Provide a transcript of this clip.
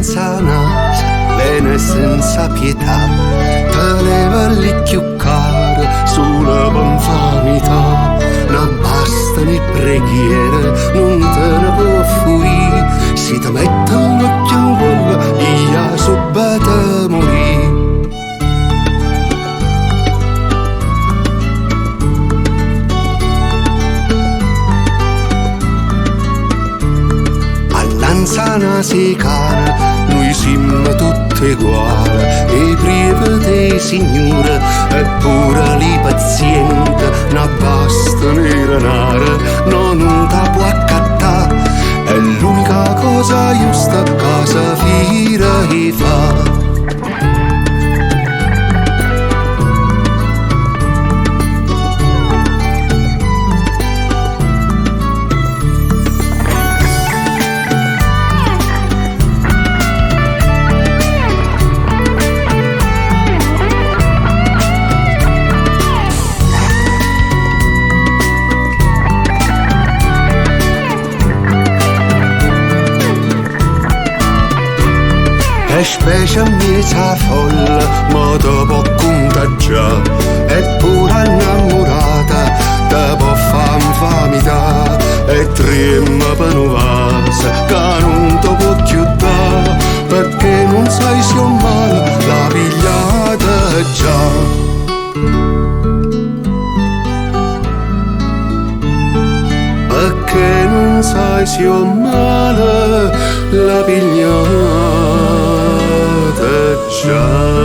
senza naso, lene senza pietà, te leva lì più caro sulla infamità. Non bastano le preghiere, non te ne può fuori, si ti mette un occhio in quello, io subito morì. All'anzana si cara, noi siamo tutti uguali, e prive dei signori, eppure li pazienti, non bastano i denari, non ti può accattare, è l'unica cosa giusta che si fa. E specie a mezza folla, ma te può contagiare, eppure innamorata, te può far infamità, e trema per un vaso, che non te può chiudere, perché non sai se o male la pigliata già. Perché non sai se o male la pigliata già.